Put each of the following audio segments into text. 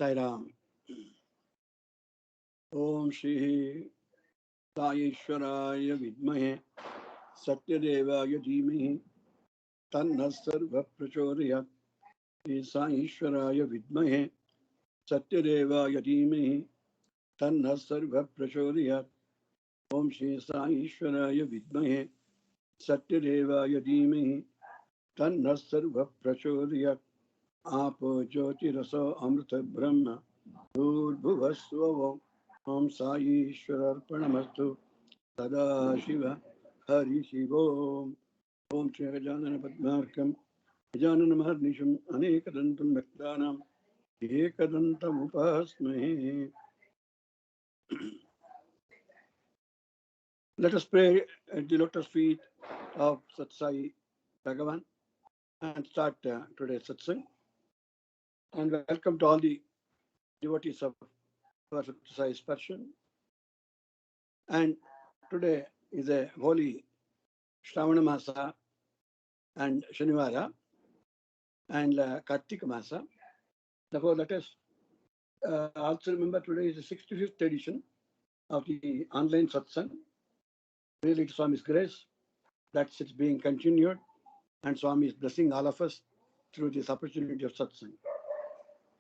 Sairam. Om Shri Saishwaraya Vidmahe Satyadevaya Dhimahi Tanna Sarva Prachodayat. Shri Saishwaraya Vidmahe Satyadevaya Dhimahi Tanna Sarva Prachodayat. Om Shri Saishwaraya Vidmahe Satyadevaya Dhimahi Tanna Sarva Prachodayat. Apo Jyotirasa Amrita Brahma Bhurbhuvaswam. Om Sai Ishwararpanamastu Sada Shiva Hari Shivom. Om Shri Gajanana Padmarkam Gajanana Maharnisham Anekadantam Bhaktanam Ekadantam Upasmahe. Let us pray at the lotus feet of Satsai Bhagavan and start today's satsang. And welcome to all the devotees of our Satsai Sparshan. And today is a holy Shravana Masa and Shanivara and Kartika Masa. Therefore, let us also remember today is the 65th edition of the online satsang. Really, to Swami's grace that it's being continued, and Swami is blessing all of us through this opportunity of satsang.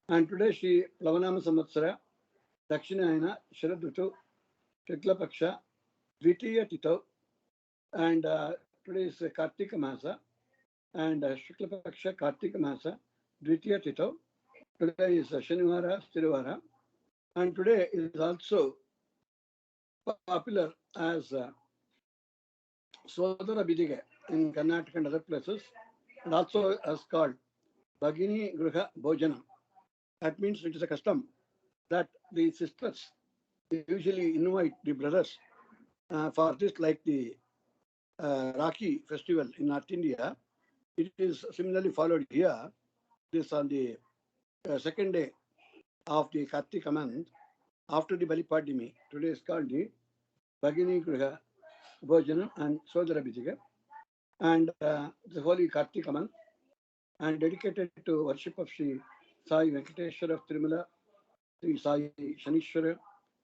And today, Shri Plavanama Samvatsara, Dakshinayana, Sharadutu, Shukla Paksha, Dvitiya Tito, and today is Kartika Masa, and Shukla Paksha, Kartika Masa, Dvitiya Tito. Today is Shanivara, Stirivara, and today is also popular as Sodara Bidige in Karnataka and other places, and also as called Bhagini Gruha Bhojanam. That means it is a custom that the sisters usually invite the brothers for this, like the Rakhi festival in North India. It is similarly followed here. This on the second day of the Kartika month after the Bali Padimi. Today is called the Bhagini Gruha Bhojanam and Sodara Bidige, and the holy Kartika month, and dedicated to worship of Sri Sai Venkateshwara of Tirumala, Sri Sai Shanishwara,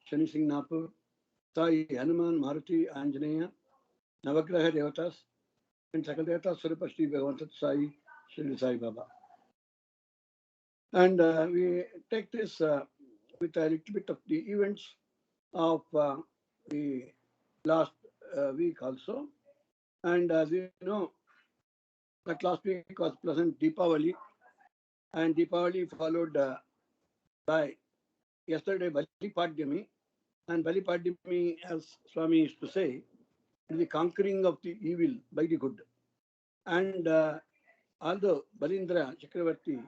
Shani Singnapur, Sai Hanuman Maruti Anjaneya, Navagraha Devatas, and Sakadevata Surupa Sri Bhagavantat Sai Shri Sai Baba. And we take this with a little bit of the events of the last week also. And as you know, that last week was pleasant Deepavali, and Deepavali followed by yesterday Bali Padmi. And Bali Padmi, as Swami used to say, is the conquering of the evil by the good. And although Balindra Chakravarti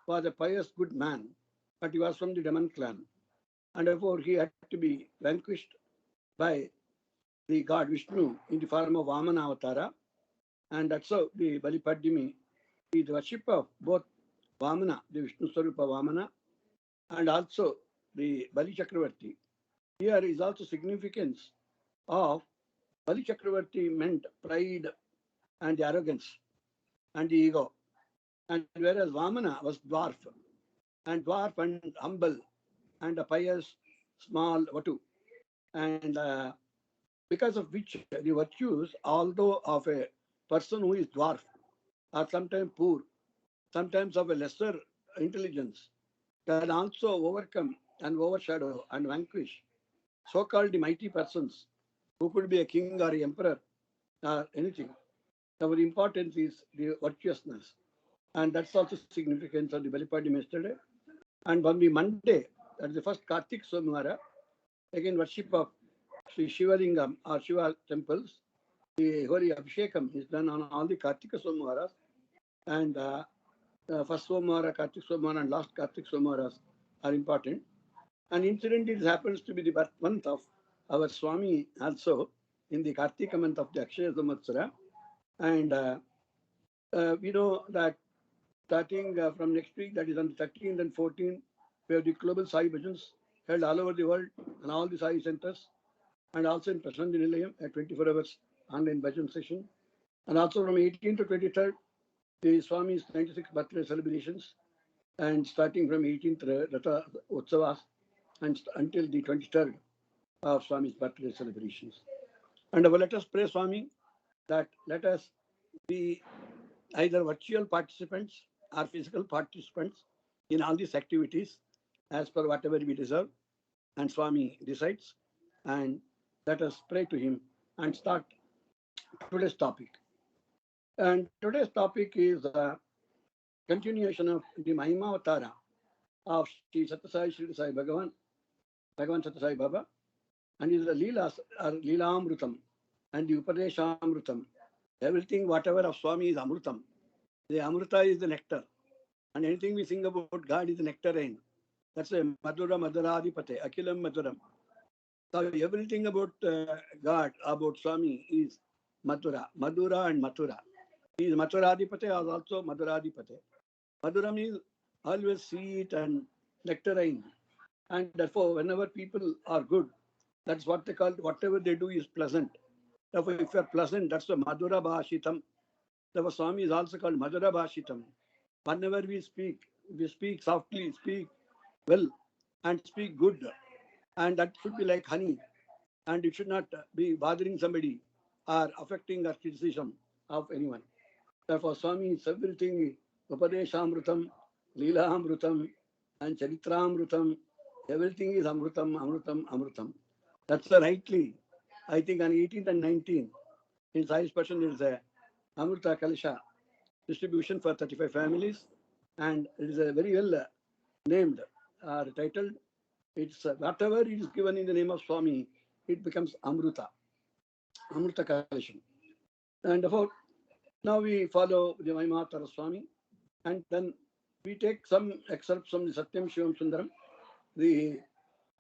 was a pious good man, but he was from the Daman clan, and therefore he had to be vanquished by the god Vishnu in the form of Vamana Avatara. And that's how the Bali Padmi is the worship of both Vamana, the Vishnu Swarupa Vamana, and also the Bali Chakravarti. Here is also significance of Bali Chakravarti meant pride and the arrogance and the ego, and whereas Vamana was dwarf and humble and a pious small Vatu, and because of which the virtues, although of a person who is dwarf, are sometimes poor, sometimes of a lesser intelligence, can also overcome and overshadow and vanquish so-called mighty persons who could be a king or an emperor or anything. Our importance is the virtuousness, and that's also significance of the Bali Padmi yesterday. And on the Monday, that is the first Kartik Somvara, again worship of Sri Shivalingam or Shiva temples. The holy Abhishekam is done on all the Kartika Somvaras, and first Somvara, Kartik Somvara, and last Kartik Somvaras are important. And incidentally, it happens to be the birth month of our Swami also in the Kartika month of the Akshaya Samvatsara. And we know that starting from next week, that is on the 13th and 14th, we have the global Sai Bhajans held all over the world and all the Sai centers, and also in Prasanthi Nilayam, a 24 hours online bhajan session. And also from 18th to 23rd, the Swami's 96th birthday celebrations. and starting from 18th Ratha Utsavas and until the 23rd of Swami's birthday celebrations. And let us pray, Swami, that let us be either virtual participants or physical participants in all these activities as per whatever we deserve and Swami decides. And let us pray to him and start today's topic. And today's topic is a continuation of the Mahima Avatara of Sri Satyasai Sri Sai Bhagavan Satyasai Baba, and is the Leelas or Leelamrutam and the Upadeshamrutam. Everything, whatever of Swami is Amrutam. The Amrita is the nectar, and anything we sing about God is the nectarine. That's a Madhura Madhuradipate, Akilam Madhuram. So everything about God, about Swami is Madhura, Madhura and Mathura. He is Mathuradipate, is also Madhuradipate. Madhuram is always sweet and nectarine. And therefore, whenever people are good, that's what they call, whatever they do is pleasant. Therefore, if you are pleasant, that's the Madhura Bhashitam. Therefore, Swami is also called Madhura Bhashitam. Whenever we speak softly, speak well, and speak good. And that should be like honey. And it should not be bothering somebody or affecting our criticism of anyone. Therefore, Swami is everything, Upadeshamrutam, Leelamrutam, and Charitramrutam. Everything is Amrutam, Amrutam, Amrutam. That's rightly. I think on 18th and 19th, in Sai's person, there is a Amruta Kalasha distribution for 35 families. And it is a very well named or titled. It's whatever is given in the name of Swami, it becomes Amruta, Amruta Kalasham. And therefore, now we follow the Mahima Swami, and then we take some excerpts from the Satyam Shivam Sundaram, the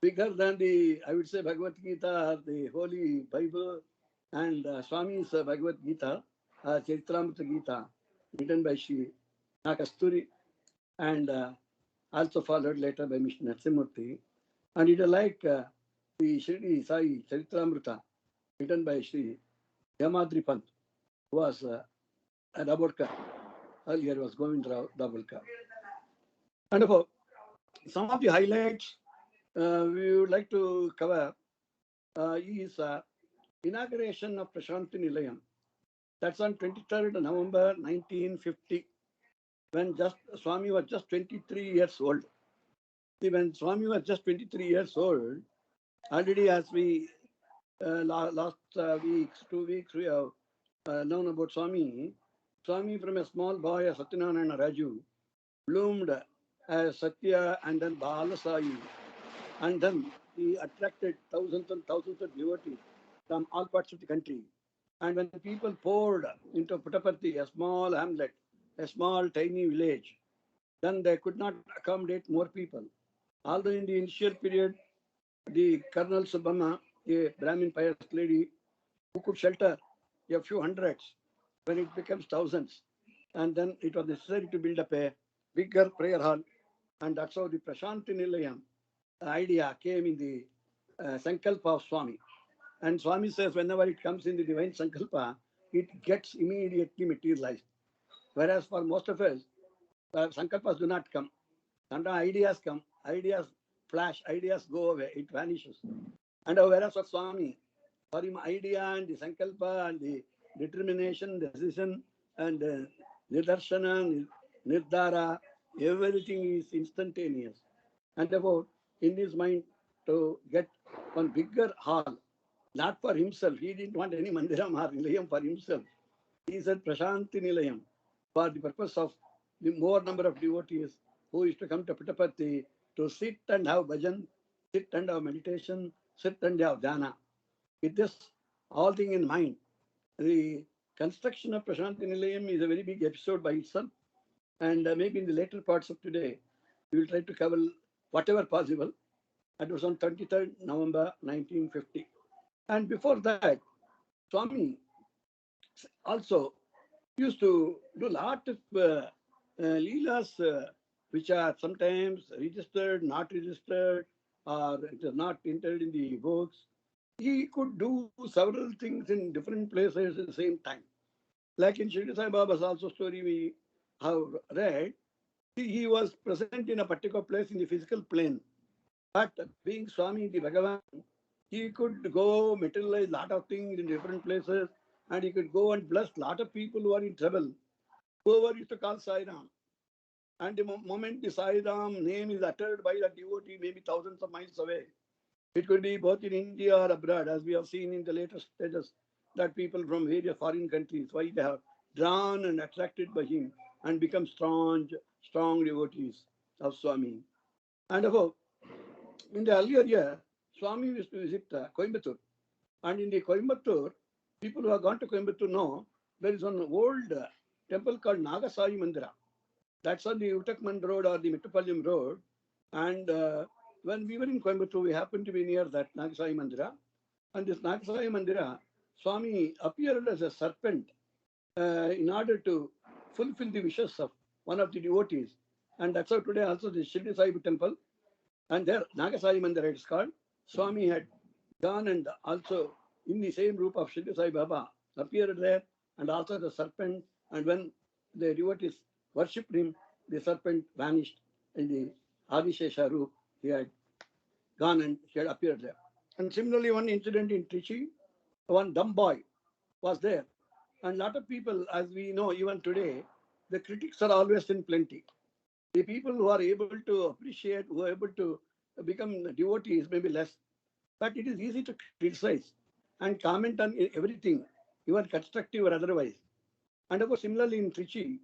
bigger than the, I would say, Bhagavad Gita, the Holy Bible, and Swami's Bhagavad Gita, Charitramrita Gita, written by Shri Nakasturi, and also followed later by Mr. Natsimurti. And it is like the Shri Sai Charitramrita, written by Shri Yamadri Pant, who was a Dabolkar. Earlier was Govind Rao Dabolkar. And about some of the highlights we would like to cover is inauguration of Prashanti Nilayam. That's on 23rd November 1950, when just Swami was just 23 years old. See, when Swami was just 23 years old, already as we last 2 weeks, we have known about Swami. Swami from a small boy, Satyanarayana Raju, bloomed as Satya and then Balasai. And then he attracted thousands and thousands of devotees from all parts of the country. And when people poured into Puttaparthi, a small hamlet, a small tiny village, then they could not accommodate more people. Although in the initial period, the Colonel Subhamma, a Brahmin pious lady, who could shelter a few hundreds, when it becomes thousands. And then it was necessary to build up a bigger prayer hall. And that's how the Prashanti Nilayam idea came in the Sankalpa of Swami. And Swami says whenever it comes in the divine Sankalpa, it gets immediately materialized. Whereas for most of us, Sankalpas do not come. Sometimes ideas come, ideas flash, ideas go away, it vanishes. And whereas for Swami, for him, idea and the Sankalpa and the determination, decision, and Nidarshana, Nirdara, everything is instantaneous. And therefore, in his mind, to get one bigger hall, not for himself. He didn't want any mandiram or nilayam for himself. He said Prashanti Nilayam for the purpose of the more number of devotees who used to come to Puttaparthi to sit and have bhajan, sit and have meditation, sit and have dhyana. With this all thing in mind, the construction of Prashanti Nilayam is a very big episode by itself. And maybe in the later parts of today, we will try to cover whatever possible. That was on 23rd November 1950. And before that, Swami also used to do a lot of leelas which are sometimes registered, not registered, or it is not entered in the books. He could do several things in different places at the same time. Like in Shirdi Sai Baba's also story we have read, He was present in a particular place in the physical plane. But being Swami, the Bhagavan, he could go materialize lot of things in different places, and he could go and bless lot of people who are in trouble. Whoever used to call Sai Ram. And the moment the Sai Ram name is uttered by the devotee, maybe thousands of miles away, it could be both in India or abroad, as we have seen in the latest stages, that people from various foreign countries, why they have drawn and attracted by him and become strong devotees of Swami. And above, in the earlier year, Swami used to visit Coimbatore. And in the Coimbatore, people who have gone to Coimbatore know there is an old temple called Nagasai Mandira. That's on the Utakman Road or the Metropolitan Road. And when we were in Coimbatore, we happened to be near that Nagasai Mandira. And this Nagasai Mandira, Swami appeared as a serpent in order to fulfill the wishes of one of the devotees. And that's how today also the Shirdi Sai temple. And there, Nagasai Mandira it is called. Swami had gone and also in the same group of Shirdi Sai Baba appeared there, and also the serpent. And when the devotees worshipped him, the serpent vanished in the Adishesha roop. He had gone and he had appeared there. And similarly, one incident in Trichy, one dumb boy was there. And a lot of people, as we know even today, the critics are always in plenty. The people who are able to appreciate, who are able to become devotees, maybe less. But it is easy to criticize and comment on everything, even constructive or otherwise. And of course, similarly in Trichy,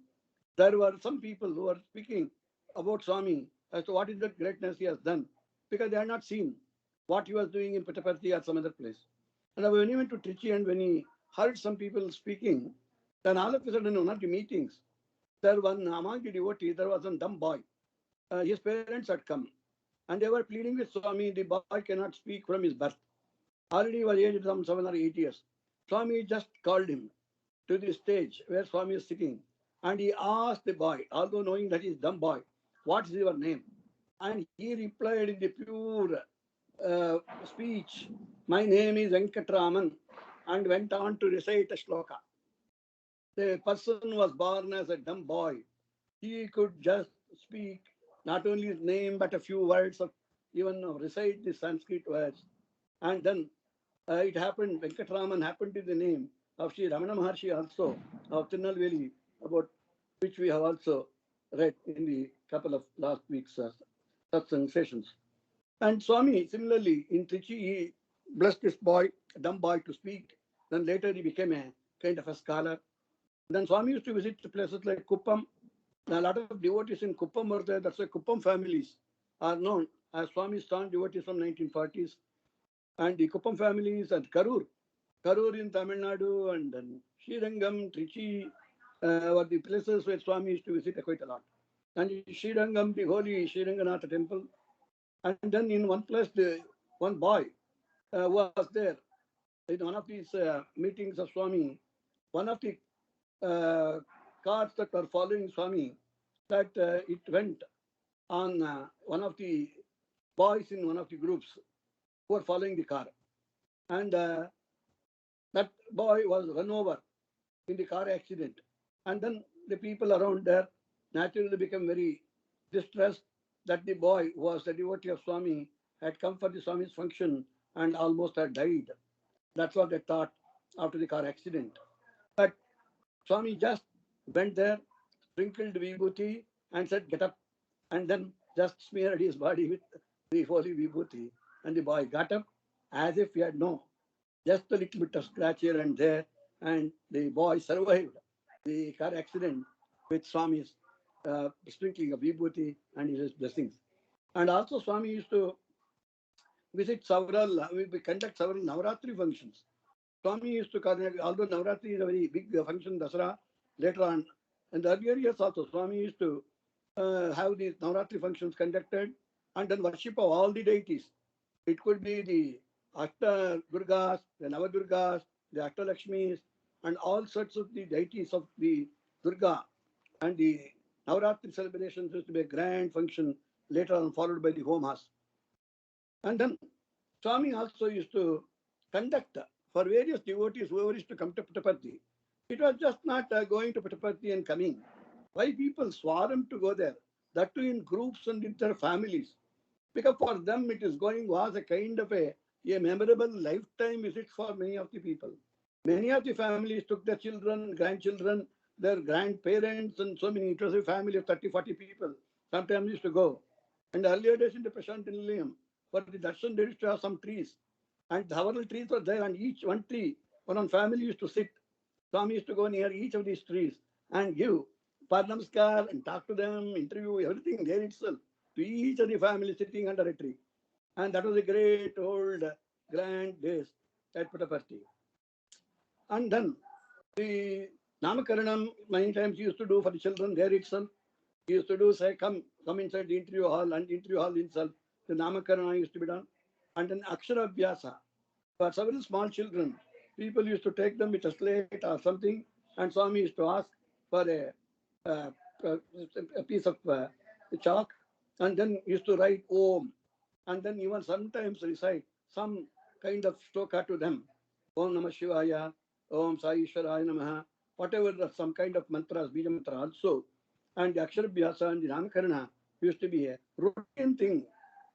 there were some people who were speaking about Swami as to what is the greatness he has done, because they had not seen what he was doing in Puttaparthi or some other place. And when he went to Trichy and when he heard some people speaking, then all of a sudden, in one of the meetings, there one among the devotees, there was a dumb boy. His parents had come and they were pleading with Swami. The boy cannot speak from his birth. Already he was aged some 7 or 8 years. Swami just called him to the stage where Swami is sitting, and he asked the boy, although knowing that he is dumb boy, what is your name? And he replied in the pure speech, my name is Venkatraman, and went on to recite a shloka. The person was born as a dumb boy. He could just speak not only his name, but a few words of even recite the Sanskrit words. And then it happened, Venkatraman happened to the name of Sri Ramana Maharshi also, of Tirunelveli, about which we have also read in the couple of last week's satsang sessions. And Swami, similarly, in Trichy, he blessed this boy, dumb boy, to speak. Then later he became a kind of a scholar. Then Swami used to visit places like Kuppam. A lot of devotees in Kuppam were there. That's why Kuppam families are known as Swami's strong devotees from 1940s. And the Kuppam families and Karur in Tamil Nadu, and then Srirangam, Trichy were the places where Swami used to visit quite a lot. And in Srirangam, the holy Sriranganatha temple. And then in one place, one boy was there in one of these meetings of Swami. One of the cars that were following Swami, that it went on one of the boys in one of the groups who were following the car. And that boy was run over in the car accident. And then the people around there naturally became very distressed that the boy, who was the devotee of Swami, had come for the Swami's function and almost had died. That's what they thought after the car accident. But Swami just went there, sprinkled vibhuti, and said, get up. And then just smeared his body with the holy vibhuti. And the boy got up as if he had no, just a little bit of scratch here and there. And the boy survived the car accident with Swami's sprinkling of vibhuti and his blessings. And also Swami used to visit several, we conduct several Navaratri functions. Swami used to, although Navaratri is a very big function, Dasara, later on, in the earlier years also, Swami used to have these Navaratri functions conducted and then worship of all the deities. It could be the Ashta Durgas, the Navadurgas, the Ashta Lakshmis, and all sorts of the deities of the Durga. And the Navaratri celebrations used to be a grand function, later on followed by the homas. And then Swami also used to conduct for various devotees, whoever is to come to Puttaparthi. It was just not going to Puttaparthi and coming. Why people swarm to go there? that too in groups and with their families. Because for them it is going was a kind of a memorable lifetime visit for many of the people. Many of the families took their children, grandchildren, their grandparents, and so many. It was a family of 30, 40 people. Sometimes used to go. And earlier days in the Prashant Nilayam, for the darshan, they used to have some trees. And several trees were there, and each one tree, one family used to sit. Swami used to go near each of these trees and give Padnamaskar and talk to them, interview, everything there itself, to each of the family sitting under a tree. And that was a great old grand days at Puttaparthi. And then the Namakaranam many times used to do for the children there itself. He used to do say, come inside the interview hall, and the interview hall itself, the Namakarana used to be done. And then Akshara Abhyasa. For several small children, people used to take them with a slate or something, and Swami used to ask for uh, a piece of chalk, and then used to write Om, and then even sometimes recite some kind of shloka to them. Om Namah Shivaya, Om Sai Ishwaraya Namaha, whatever some kind of mantras, bija mantra also. And the Akshara Abhyasa and the Namakarana used to be a routine thing,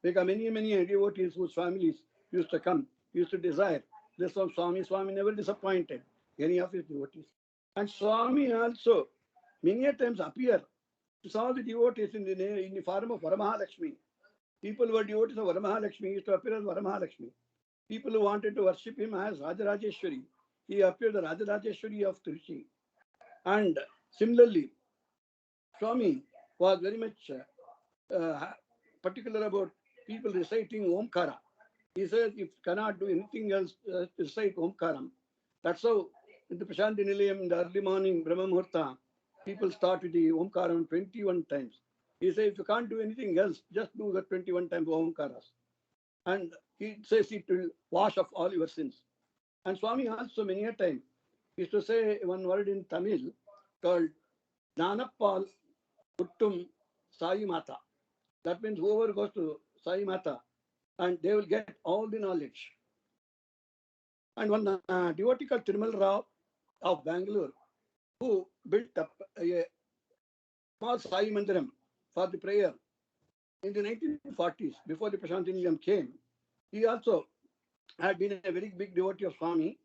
because many devotees whose families used to come, used to desire this from Swami. Swami never disappointed any of his devotees. And Swami also many a times appear to some of the devotees in the form of Varamahalakshmi. People who were devotees of Varamahalakshmi used to appear as Varamahalakshmi. People who wanted to worship him as Rajarajeshwari, he appeared the Rajarajeshwari of Tiruchi. And similarly, Swami was very much particular about people reciting Omkara. He says if cannot do anything else, recite Omkaram. That's how in the Prashanti Nilayam in the early morning, Brahma Muhurta, people start with the Omkaram 21 times. He says if you can't do anything else, just do the 21 times Omkaras. And he says it will wash off all your sins. And Swami also many a time used to say one word in Tamil called Nanappal Uttum Sai Mata. That means whoever goes to Sai Mata, and they will get all the knowledge. And one devotee called Tirumal Rao of Bangalore, who built up a small Sai Mandiram for the prayer in the 1940s, before the Prashanti Nilayam came. He also had been a very big devotee of Swami,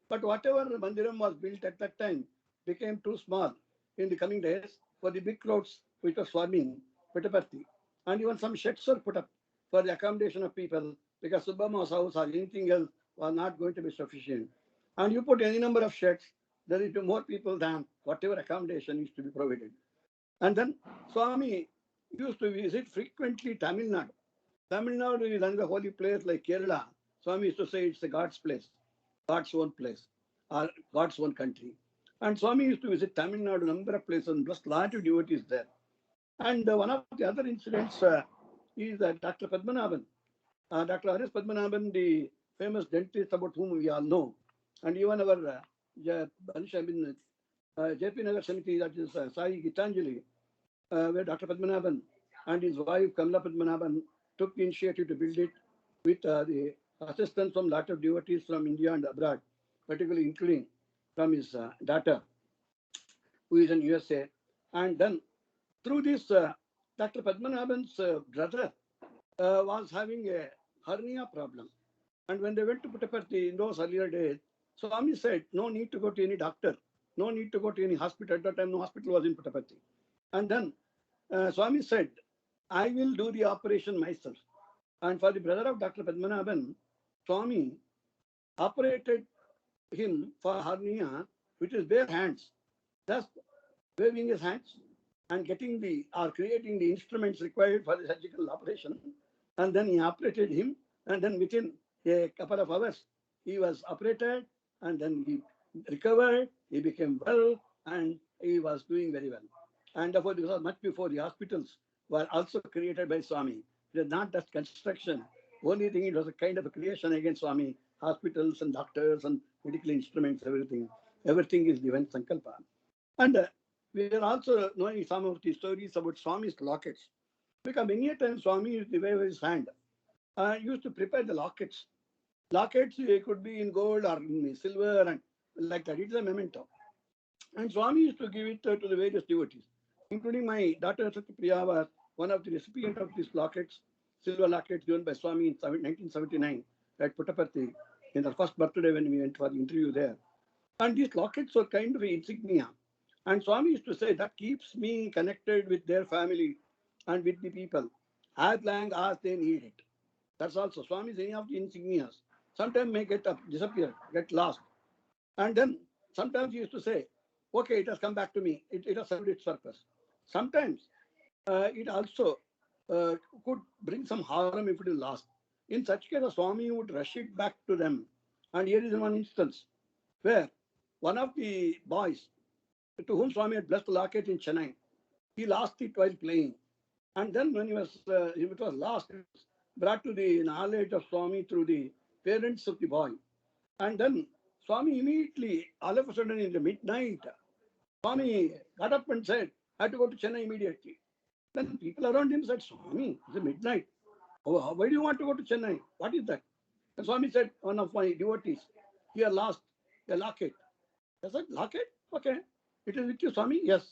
but whatever Mandiram was built at that time became too small in the coming days for the big crowds which was swarming Puttaparthi. And even some sheds were put up for the accommodation of people, because Subbamma's house or anything else was not going to be sufficient. And you put any number of sheds, there is more people than whatever accommodation is to be provided. And then Swami used to visit frequently Tamil Nadu. Tamil Nadu is another holy place like Kerala. Swami used to say it's a God's place, God's own place, or God's own country. And Swami used to visit Tamil Nadu, number of places, and just lot of devotees there. And one of the other incidents is Dr. Padmanabhan. Dr. R.S. Padmanabhan, the famous dentist about whom we all know. And even our JP Nagar Samiti, that is Sai Gitanjali, where Dr. Padmanabhan and his wife Kamla Padmanabhan took the initiative to build it with the assistance from a lot of devotees from India and abroad, particularly including from his daughter, who is in USA. And then through this, Dr. Padmanabhan's brother was having a hernia problem. And when they went to Puttaparthi in those earlier days, Swami said, no need to go to any doctor, no need to go to any hospital. At that time, no hospital was in Puttaparthi. And then Swami said, I will do the operation myself. And for the brother of Dr. Padmanabhan, Swami operated him for hernia with his bare hands, just waving his hands and getting creating the instruments required for the surgical operation. And then he operated him, and then within a couple of hours, he was operated, and then he recovered, he became well, and he was doing very well. And therefore, this was much before the hospitals were also created by Swami. It was not just construction. Only thing, it was a kind of a creation against Swami. Hospitals and doctors and medical instruments, everything. Everything is divine Sankalpa. And we are also knowing some of the stories about Swami's lockets. Because many a times Swami used to wave his hand. Used to prepare the lockets. Lockets could be in gold or in silver and like that. It's a memento. And Swami used to give it to the various devotees, including my daughter Satyapriya was one of the recipient of these lockets, silver lockets given by Swami in 1979 at Puttaparthi in the first birthday when we went for the interview there. And these lockets were kind of insignia. And Swami used to say that keeps me connected with their family and with the people as long as they need it. That's also Swami's any of the insignias. Sometimes may get up, disappear, get lost. And then sometimes he used to say, okay, it has come back to me. It has served its purpose. Sometimes it also uh, could bring some harm if it is lost. In such case, the Swami would rush it back to them. And here is one instance where one of the boys to whom Swami had blessed the locket in Chennai, he lost it while playing. And then when it was lost, it was brought to the knowledge of Swami through the parents of the boy. And then Swami immediately, all of a sudden in the midnight, Swami got up and said, I had to go to Chennai immediately. Then people around him said, Swami, it's a midnight. Oh, why do you want to go to Chennai? What is that? And Swami said, one of my devotees, he had lost a locket. I said, locket? Okay. It is with you, Swami? Yes.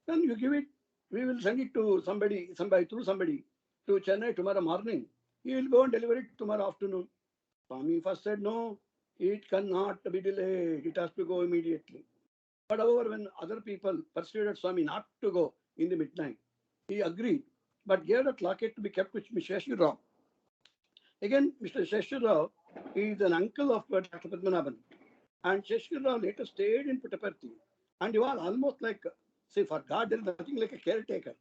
Then you give it. We will send it to somebody through somebody to Chennai tomorrow morning. He will go and deliver it tomorrow afternoon. Swami first said, no, it cannot be delayed. It has to go immediately. But however, when other people persuaded Swami not to go in the midnight, he agreed, but gave that locket to be kept with Mr. Sheshir Rao. Again, Mr. Sheshir Rao is an uncle of Dr. Padmanabhan. And Sheshir Rao later stayed in Puttaparthi. And he was almost like, say, for God, there is nothing like a caretaker.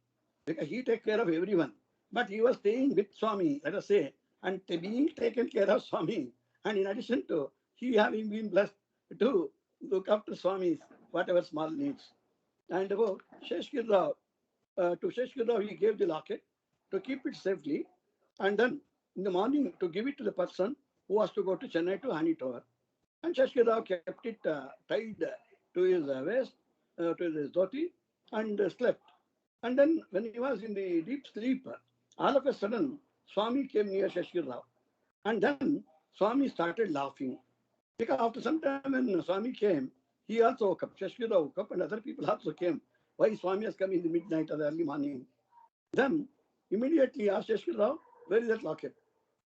Because he takes care of everyone. But he was staying with Swami, let us say, and being taken care of Swami. And in addition to he having been blessed to look after Swami's whatever small needs. And about Sheshir Rao, to Sheshir Rao, he gave the locket to keep it safely. And then in the morning to give it to the person who was to go to Chennai to hand it over. And Sheshir Rao kept it tied to his waist, to his dhoti, and slept. And then when he was in the deep sleep, all of a sudden, Swami came near Sheshir Rao. And then Swami started laughing. Because after some time when Swami came, he also woke up. Sheshir Rao woke up and other people also came. Why Swami has come in the midnight or the early morning? Then immediately asked Sheshir Rao, where is that locket?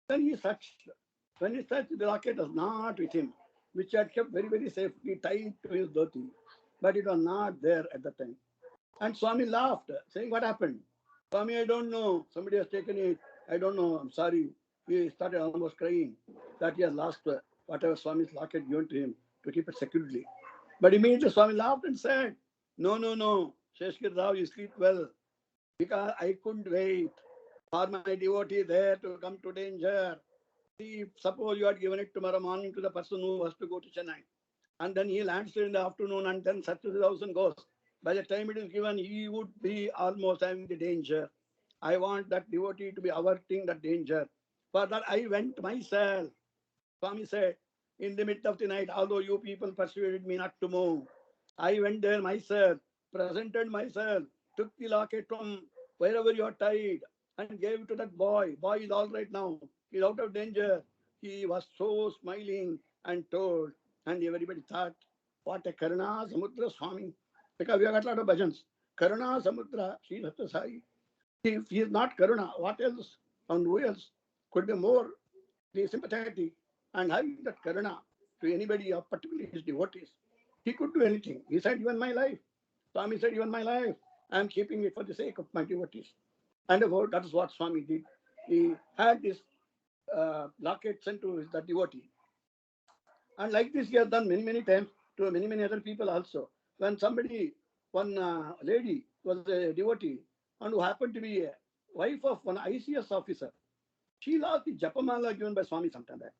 Then he searched. When he searched, the locket was not with him, which he had kept very, very safely tied to his dhoti. But it was not there at the time. And Swami laughed, saying, what happened? Swami, I don't know. Somebody has taken it. I don't know. I'm sorry. He started almost crying that he has lost whatever Swami's locket given to him to keep it securely. But immediately Swami laughed and said, no, no, no. Sheshir Rao, you sleep well. Because I couldn't wait for my devotee there to come to danger. See, suppose you had given it tomorrow morning to the person who was to go to Chennai. And then he lands in the afternoon and then searches the house and goes. By the time it is given, he would be almost having the danger. I want that devotee to be averting that danger. For that, I went myself. Swami said, in the midst of the night, although you people persuaded me not to move, I went there myself, presented myself, took the locket from wherever you are tied, and gave it to that boy. Boy is all right now. He's out of danger. He was so smiling and told, and everybody thought, what a Karuna Samudra Swami. Because we have got a lot of bhajans. Karuna Samudra, Sri Sathya Sai. If he is not Karuna, what else and who else could be more sympathetic and having that Karuna to anybody, of particularly his devotees? He could do anything. He said, even my life. Swami said, even my life, I am keeping it for the sake of my devotees. And that is what Swami did. He had this locket sent to the devotee. And like this, he has done many, many times to many, many other people also. When one lady was a devotee and who happened to be a wife of one ICS officer, she lost the Japamala given by Swami sometime back.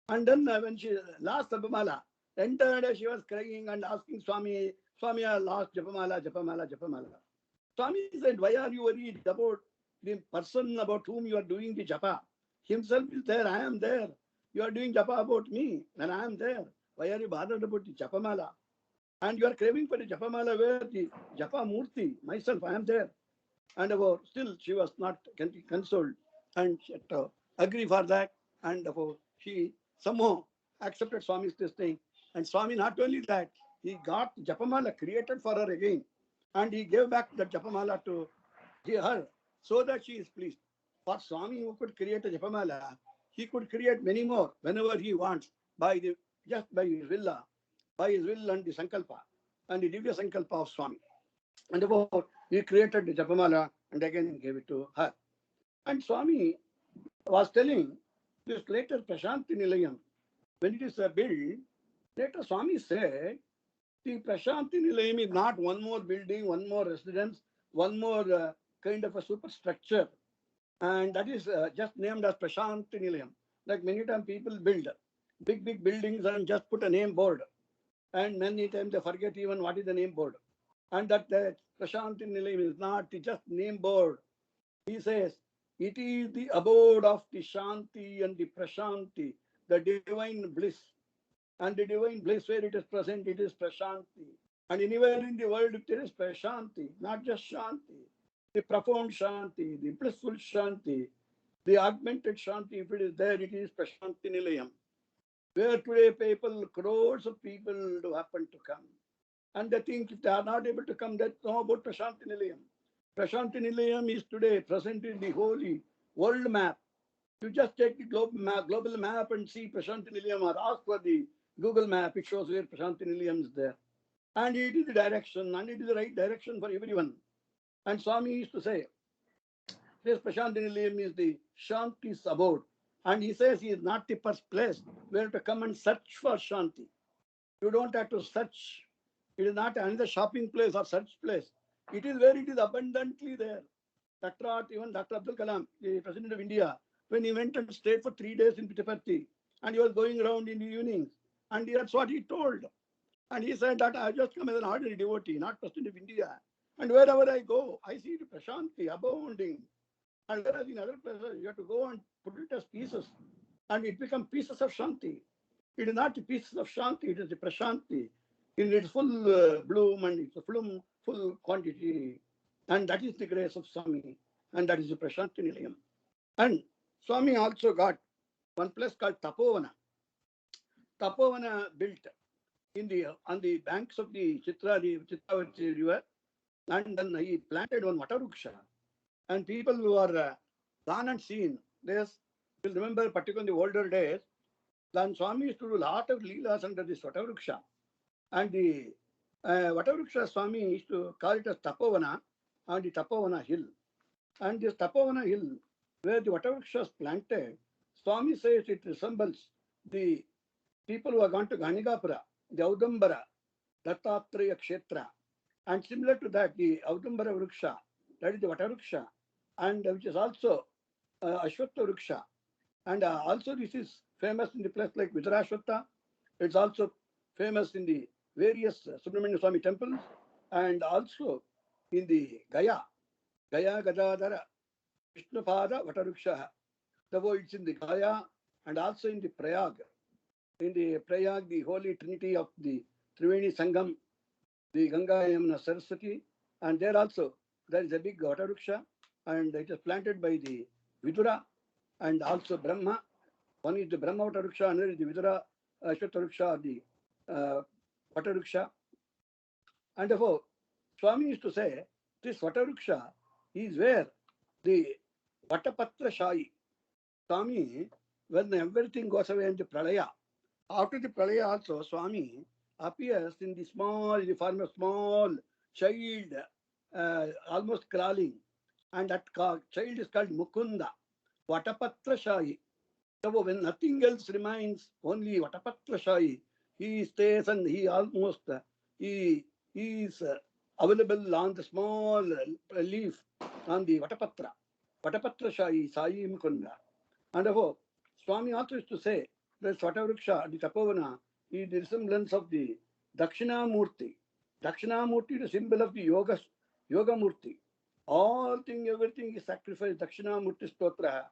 And then when she lost Japamala, the entire day she was crying and asking Swami, Swami, I lost Japamala, Japamala, Japamala. Swami said, why are you worried about the person about whom you are doing the japa? Himself is there, I am there. You are doing japa about me, and I am there. Why are you bothered about the japamala? And you are craving for the japamala where the japa murti, myself, I am there. And about still she was not consoled and she had to agree for that. And she somehow accepted Swami's this thing. And Swami not only that, he got japamala created for her again. And he gave back the japamala to her so that she is pleased. For Swami, who could create a Japamala, he could create many more whenever he wants by the just by his by his will and the Sankalpa and the Divya Sankalpa of Swami. And therefore, he created the Japamala and again gave it to her. And Swami was telling this later Prashanti Nilayam, when it is built, later Swami said, the Prashanti Nilayam is not one more building, one more residence, one more kind of a superstructure. And that is just named as Prashanti Nilayam. Like many times people build big buildings and just put a name board. And many times they forget even what is the name board. And that Prashanti Nilayam is not just name board. He says, it is the abode of the Shanti and the Prashanti, the divine bliss. And the divine bliss where it is present, it is Prashanti. And anywhere in the world, if there is Prashanti, not just Shanti, the profound Shanti, the blissful Shanti, the augmented Shanti, if it is there, it is Prashanti Nilayam. Where today people, crores of people do happen to come. And they think if they are not able to come, that's not about Prashanti Nilayam. Prashanti Nilayam is today present in the holy world map. You just take the global map and see Prashanti Nilayam, or ask for the Google map, it shows where Prashanti Nilayam is there. And it is the direction, and it is the right direction for everyone. And Swami used to say, this Prashanti Nilayam is the Shanti's abode. And he says he is not the first place where to come and search for Shanti. You don't have to search. It is not another shopping place or search place. It is where it is abundantly there. Even Dr. Abdul Kalam, the President of India, when he went and stayed for 3 days in Puttaparthi, and he was going around in the evenings, and that's what he told. And he said that I just come as an ordinary devotee, not President of India. And wherever I go, I see the Prashanti abounding. And whereas in other places, you have to go and put it as pieces, and it becomes pieces of Shanti. It is not the pieces of Shanti, it is the Prashanti in its full bloom and its full quantity. And that is the grace of Swami, and that is the Prashanti Nilayam. And Swami also got one place called Tapovana. Tapovana built on the banks of the Chitravarti river, and then he planted one Vataruksha. And people who are gone and seen this will remember, particularly in the older days, then Swami used to do a lot of leelas under this Vataruksha. And the Vataruksha Swami used to call it as Tapovana on the Tapovana hill. And this Tapovana hill, where the Vataruksha is planted, Swami says it resembles the people who have gone to Ganigapura, the Audambara, Dattatreya Kshetra. And similar to that, the Audambara Vriksha, that is the Vataruksha, and which is also Ashwatha Vriksha. And also this is famous in the place like Vidarashwatha. It's also famous in the various Subramanya Swami temples, and also in the Gaya Gadadhara Vishnupada Vataruksha. Therefore, it's in the Gaya and also in the Prayag. In the Prayag, the Holy Trinity of the Triveni Sangam, the Ganga Yamuna Saraswati, and there also there is a big Vataruksha, and it is planted by the Vidura and also Brahma. One is the Brahma Vataruksha, another is the Vidura Ashwatha, the Vataruksha. And therefore, Swami used to say, this Vataruksha is where the Vatapatra Shahi, Swami, when everything goes away in the Pralaya, after the Pralaya also, Swami appears in the form of small child, almost crawling. And that child is called Mukunda, Vatapatra Shahi. So when nothing else remains, only Vatapatra Shahi, he stays and he almost, he is available on the small leaf on the Vatapatra Shahi, Sai Mukunda. And therefore, Swami also used to say that Vatavriksha, the Tapovana, is the resemblance of the Dakshinamurti. Dakshinamurti is a symbol of the Yoga Murti. Everything is sacrificed. Dakshinamurti Stotra.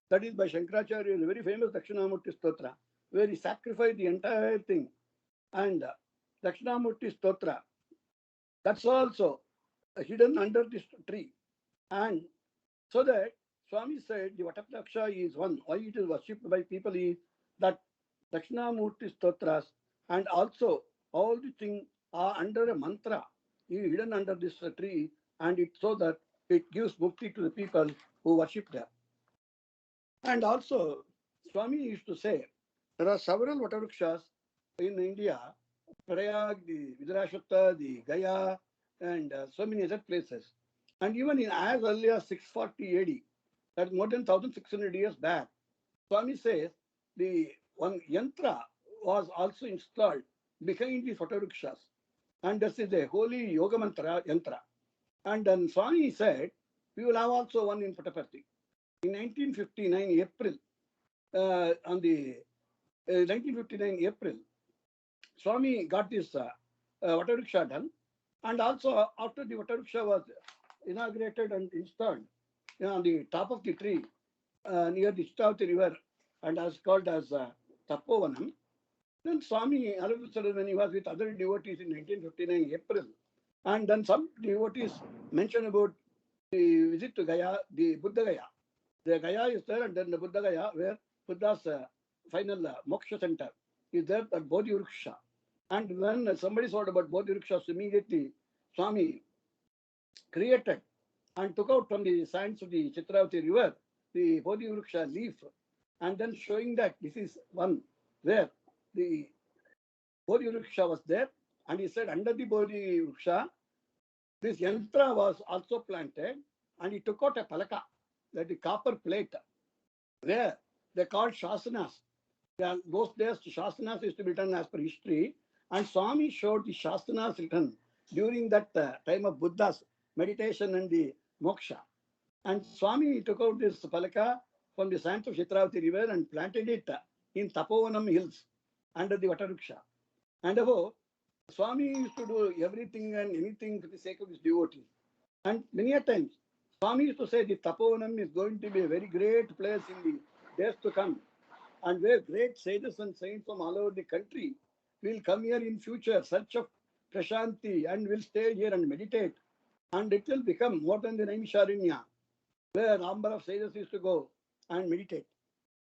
That is by Shankaracharya, the very famous Dakshinamurti Stotra, where he sacrificed the entire thing. And Dakshinamurti Stotra, that's also hidden under this tree. And so that Swami said the Vatapraksha is one. Why it is worshipped by people is that Dakshinamurti Stotras, and also all the things are under a mantra, hidden under this tree, and it's so that it gives mukti to the people who worship there. And also, Swami used to say, there are several Vatarukshas in India, Prayag, the Vidrashutta, the Gaya, and so many other places. And even in as early as 640 AD, that's more than 1600 years back, Swami says the one yantra was also installed behind the Vatarukshas. And this is a holy yoga mantra yantra. And then Swami said, we will have also one in Puttaparthi. In 1959 April, on the 1959 April, Swami got this Vataruksha done. And also after the Vataruksha was inaugurated and installed on the top of the tree near the Chittavati river and as called as Tapovanam, then Swami, all of a sudden, when he was with other devotees in 1959 April, and then some devotees mentioned about the visit to Gaya, the Buddha Gaya. The Gaya is there, and then the Buddha Gaya, where Buddha's final moksha center is there at Bodhi Vruksha. And when somebody thought about Bodhi Vrukshas, immediately Swami created and took out from the sands of the Chitravati river the Bodhi Vruksha leaf, and then showing that this is one where the Bodhi Vruksha was there, and he said under the Bodhi Vruksha, this yantra was also planted, and he took out a palaka, that the copper plate, where they called shasanas. Those days, shasanas used to be written as per history, and Swami showed the shasanas written during that time of Buddha's meditation and the moksha. And Swami took out this palaka from the sands of Chitravati river and planted it in Tapovanam hills under the Vataruksha. And therefore, Swami used to do everything and anything for the sake of his devotees. And many a times, Swami used to say the Tapovanam is going to be a very great place in the days to come, and where great sages and saints from all over the country will come here in future, search of Prashanti, and will stay here and meditate. And it will become more than the Naimisharanya, where a number of sages used to go and meditate.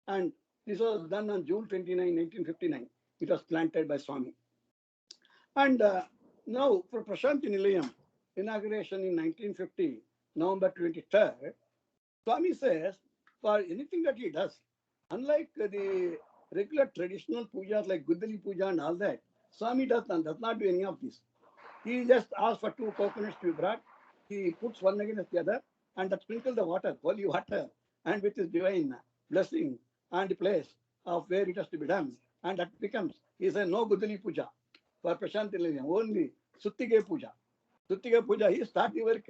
And this was done on June 29, 1959. It was planted by Swami. And now for Prashanti Nilayam, inauguration in 1950, November 23rd, Swami says for anything that he does, unlike the regular traditional pujas like Guddali Puja and all that, Swami does not do any of this. He just asks for 2 coconuts to be brought. He puts one against the other and that sprinkles the water, holy water, and with his divine blessing and the place of where it has to be done. And that becomes, he says, no Guddali Puja for Prashanti Nilayam, only Suttige Puja. Suttige Puja, he starts the work.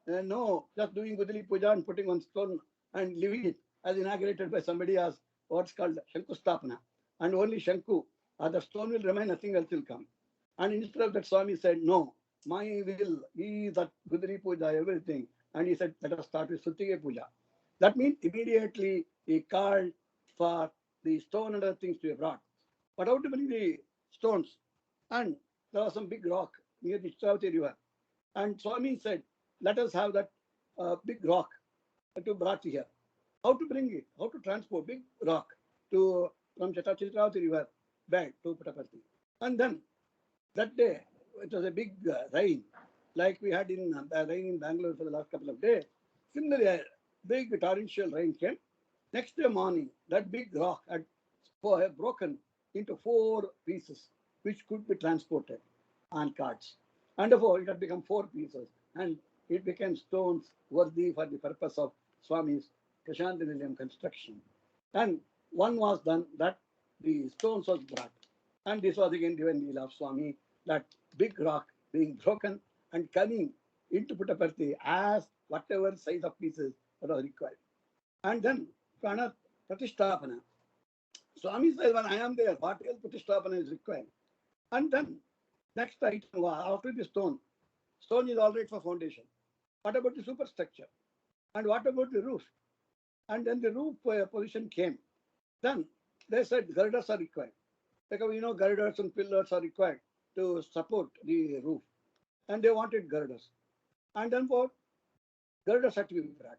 No, just doing Guddali Puja and putting on stone and leaving it as inaugurated by somebody as what's called Shankustapana. And only Shanku, the stone will remain, nothing else will come. And instead of that, Swami said, no, my will is that Guddali Puja, everything. And he said, let us start with Suttige Puja. That means immediately he called for the stone and other things to be brought. But how to bring the stones? And there was some big rock near the Chitravati river. And Swami said, let us have that big rock to brought here. How to bring it? How to transport big rock to from Chitravati river back to Puttaparthi? And then that day, it was a big rain, like we had in rain in Bangalore for the last couple of days. Similarly, a big torrential rain came. Next day morning, that big rock had broken into 4 pieces, which could be transported on carts. And therefore, it had become 4 pieces, and it became stones worthy for the purpose of Swami's Prashanti Nilayam construction. And one was done that the stones was brought. And this was again given the of Swami, that big rock being broken and coming into Puttaparthi as whatever size of pieces that was required. And then Prana Pratisthapana. Swami says, when I am there, what else Pratisthapana is required? And then next item was after the stone. Stone is all right for foundation. What about the superstructure? And what about the roof? And then the roof position came. Then they said girders are required. Because we know girders and pillars are required to support the roof. And they wanted girders. And then for girders had to be brought.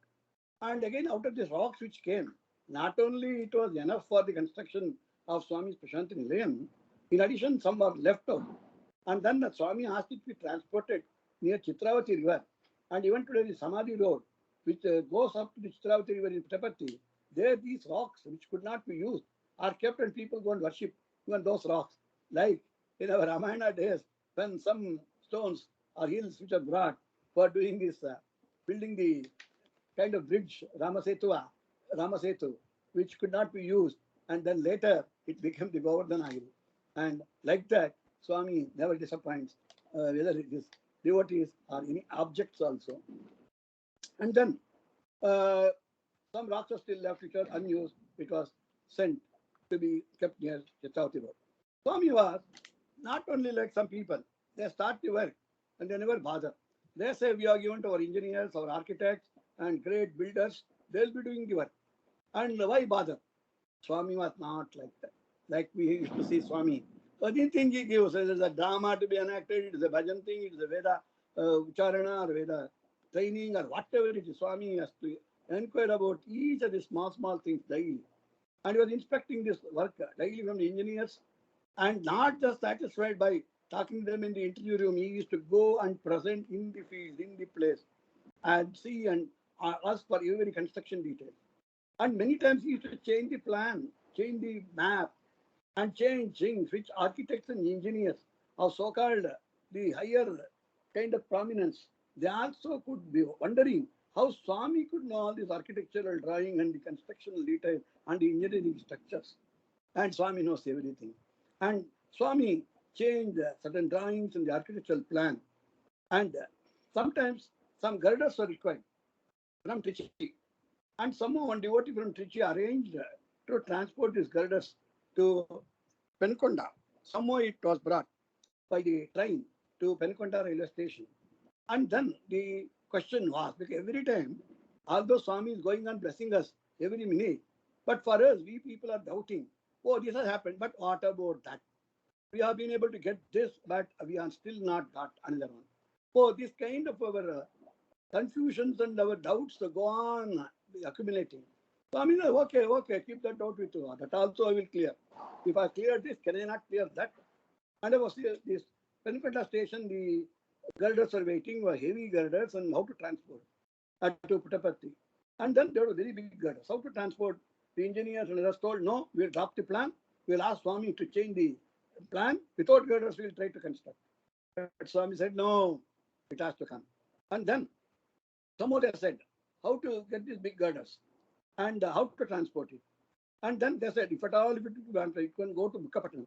And again, out of these rocks which came, not only it was enough for the construction of Swami's Prashanti Nilayam, in addition, some were left out. And then the Swami asked it to be transported near Chitravati river. And even today, the Samadhi Road, which goes up to the Chitravati River in Puttaparthi, there these rocks, which could not be used, are kept and people go and worship even those rocks. Like in our Ramayana days, when some stones or hills which are brought for doing this, building the kind of bridge, Ramasetu, which could not be used. And then later it became the Govardhana Hill. And like that, Swami never disappoints, whether it is devotees or any objects also. And then uh, some rocks are still left which are unused. It was sent to be kept near Chitravati Road. Swami was not only like some people, they start the work and they never bother. They say we are given to our engineers, our architects, and great builders, they'll be doing the work. And why bother? Swami was not like that. Like we used to see Swami. Anything he gives, there's a drama to be enacted, it is a bhajan thing, it is a Veda Ucharana or Veda training or whatever it is. Swami has to inquire about each of the small things daily. And he was inspecting this work daily from the engineers and not just satisfied by talking to them in the interview room. He used to go and present in the field, in the place, and see and ask for every construction detail. And many times he used to change the plan, change the map, and change things which architects and engineers of so-called the higher kind of prominence, they also could be wondering how Swami could know all this architectural drawing and the constructional detail and the engineering structures. And Swami knows everything. And Swami changed certain drawings in the architectural plan. And sometimes some girders were required from Trichy. And somehow one devotee from Trichy arranged to transport these girders to Penkonda. Somehow it was brought by the train to Penkonda railway station. And then the question was, because every time, although Swami is going on blessing us every minute, but for us, we people are doubting, oh, this has happened, but what about that? We have been able to get this, but we have still not got another one. So this kind of our confusions and our doubts go on accumulating. So I mean, okay, keep that doubt with you. That also I will clear. If I clear this, can I not clear that? And I was this Penkonda station, the girders were waiting, were heavy girders, and how to transport to Puttaparthi. And then there were very big girders. How to transport? The engineers and others told, no, we'll drop the plan. We'll ask Swami to change the plan. Without girders, we'll try to construct. But Swami said, no, it has to come. And then somehow they said, how to get these big girders and how to transport it. And then they said, if at all, if you can go to Bukkapattanam.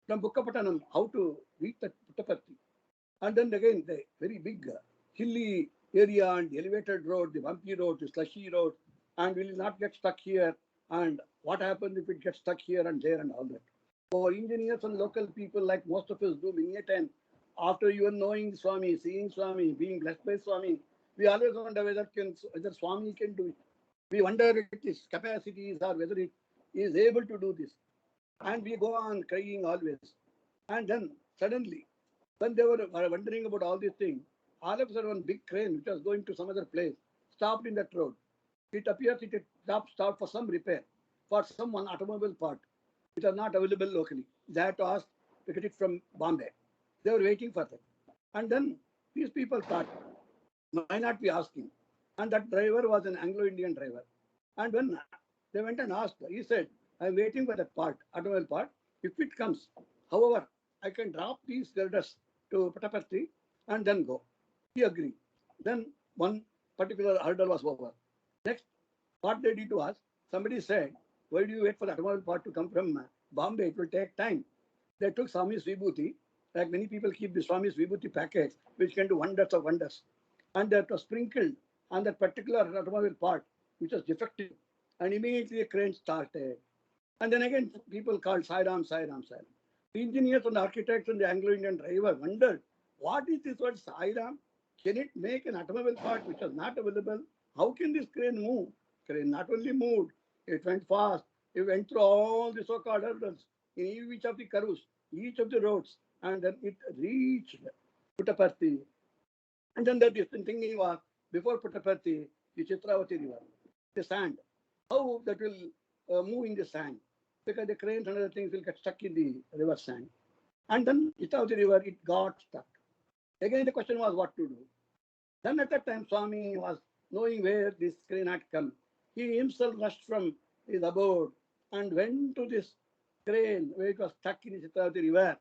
From Bukkapattanam, how to reach the Puttaparthi. And then again, the very big hilly area and the elevated road, the bumpy road, the slushy road, and will not get stuck here. And what happens if it gets stuck here and there and all that. For engineers and local people, like most of us do many a time, after even knowing Swami, seeing Swami, being blessed by Swami, we always wonder whether Swami can do it. We wonder if his capacities or whether it is able to do this. And we go on crying always. And then suddenly, when they were wondering about all these things, all of a sudden one big crane which was going to some other place stopped in that road. It appears it had stopped for some repair, for some one automobile part, which are not available locally. They had to ask to get it from Bombay. They were waiting for that. And then these people thought, why not be asking? And that driver was an Anglo-Indian driver. And when they went and asked, he said, I'm waiting for that part, automobile part. If it comes, however, I can drop these girders to Puttaparthi and then go. He agreed. Then one particular hurdle was over. Next, what they did was, somebody said, why do you wait for the automobile part to come from Bombay? It will take time. They took Swami's Vibhuti, like many people keep the Swami's Vibhuti packets, which can do wonders of wonders. And that was sprinkled on that particular automobile part, which was defective. And immediately the crane started. And then again, people called Sai Ram. The engineers and architects and the Anglo-Indian driver wondered, what is this word Sai Ram? Can it make an automobile part which was not available? How can this crane move? Crane not only moved, it went fast. It went through all the so-called hurdles in each of the curves, each of the roads, and then it reached Puttaparthi. And then the thinking was, before Puttaparthi, the Chitravati River, the sand, how that will move in the sand, because the cranes and other things will get stuck in the river sand. And then Chitravati River, it got stuck. Again, the question was what to do. Then at that time, Swami was knowing where this crane had come. He himself rushed from his abode and went to this crane where it was stuck in the Chitravati river.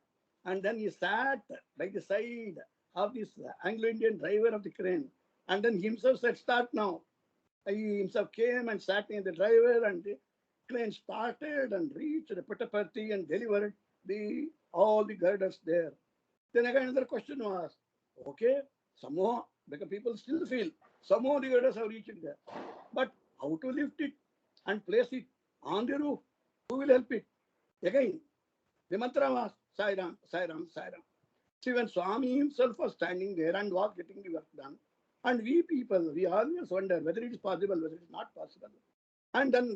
And then he sat by the side of this Anglo-Indian driver of the crane. And then he himself said, "Start now." He himself came and sat in the driver, and the plane started and reached Puttaparthi and delivered all the girders there. Then again another question was, okay, somehow, because people still feel somehow the girders have reached there. But how to lift it and place it on the roof? Who will help it? Again, the mantra was Sai Ram, Sai Ram, Sai Ram. See, when Swami himself was standing there and was getting the work done, and we people, we always wonder whether it is possible, whether it is not possible. And then